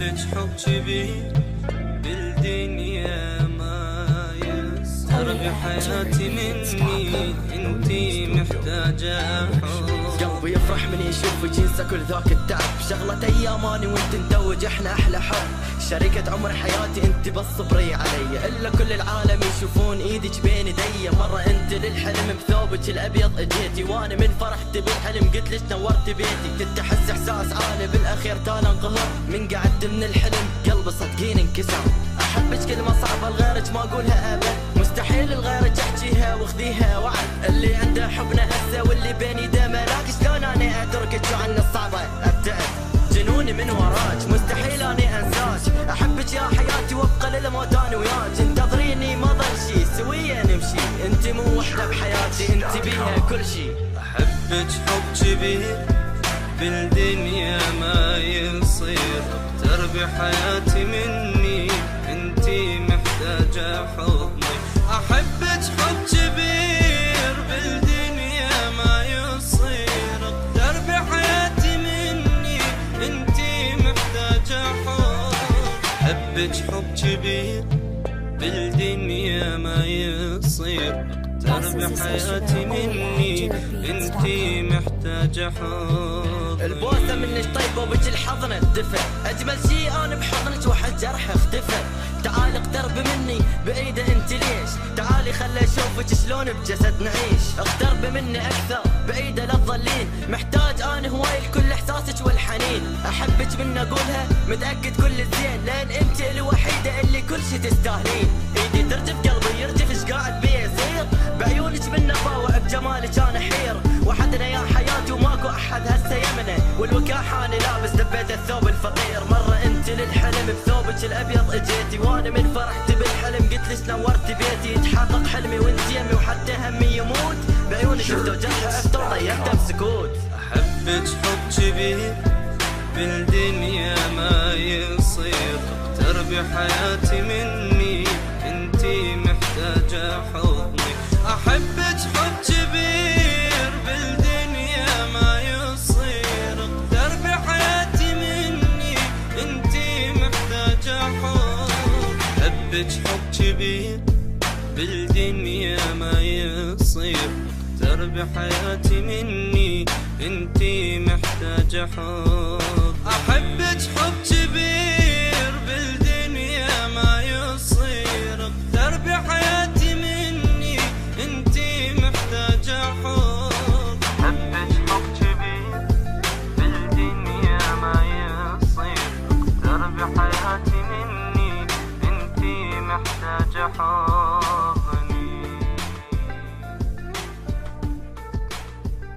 أحبك حب كبير بالدنيا ما يسر بحياتي مني انتي محتاجة حب. قلبي يفرح من يشوف ينسى كل ذاك التعب، شغلة اياماني وانت نتوج احنا احلى حب. شريكة عمر حياتي انت بس صبري علي، الا كل العالم يشوفون ايدك بين ايدي. مرة انت للحلم بثوبك الابيض اجيتي، وانا من فرحت بالحلم قلت لك نورت بيتي. كنت احس احساس عالي بالاخير تالا انقهر، من قعدت من الحلم قلبي صدقين انكسر. احبك كلمة صعبة لغيرك ما اقولها ابد، مستحيل لغيرك احكيها واخذيها وعد. اللي عنده حبنا هسه واللي بيني ده ملاك، شلون اني اتركك وعن الصعبة ابتعد. جنوني من وراك مستحيل اني انساك، احبك يا حياتي وابقى للموت انا وياك. انتظريني ما ضل شي سويا نمشي، انت مو وحدة بحياتي انت بيها كل شي. أحبك حب كبير بالدنيا ما يصير، اكتر بحياتي مني انتي محتاجة حضني. أحبك حب كبير بالدنيا ما يصير، اكتر بحياتي مني انتي محتاجة حضني. أحبك حب كبير بالدنيا ما يصير، اكتر بحياتي مني انتي محتاجة حضن. البوسة منك طيبة وبك الحضنة الدفى، اجمل شي انا بحضنك واحد جرح اختفى. تعالي اقترب مني بعيدة انت ليش، تعالي خلي اشوفك شلون بجسد نعيش. اقترب مني اكثر بعيدة لا تظلين، محتاج انا هواي لكل احساسك والحنين. احبك من اقولها متأكد كل الزين، لان انت الوحيدة اللي كل شي تستاهلين. ايدي ترجف قلبي يرجف ايش قاعد بيه يصير، بعيونك من نفاوع بجمالك انا حير. وحدنا يا حياتي وماكو احد هسه يمنه، والوكاح انا لابس دبيت الثوب الفقير. مرة انت للحلم بثوبك الابيض اجيتي، وانا من فرحت بالحلم قلت لك نورت بيتي. يتحقق حلمي وانت يمي وحتى همي يموت، بعيونك افتو جرح افتو طيبته بسكوت. أحبك حب كبير بالدنيا ما يصير، اكتر بحياتي مني انتي محتاجة حضني. أحبك حب كبير بالدنيا ما يصير، اكتر بحياتي مني انتي محتاجة حضن. أحبك حب كبير بالدنيا ما يصير، اكتر بحياتي مني انتي محتاجة حضن. أحبك حب كبير بالدنيا ما يصير، اكتر بحياتي مني انتي محتاجة حضن. أحبك حب كبير بالدنيا ما يصير، اكتر بحياتي مني انتي محتاجة حضن.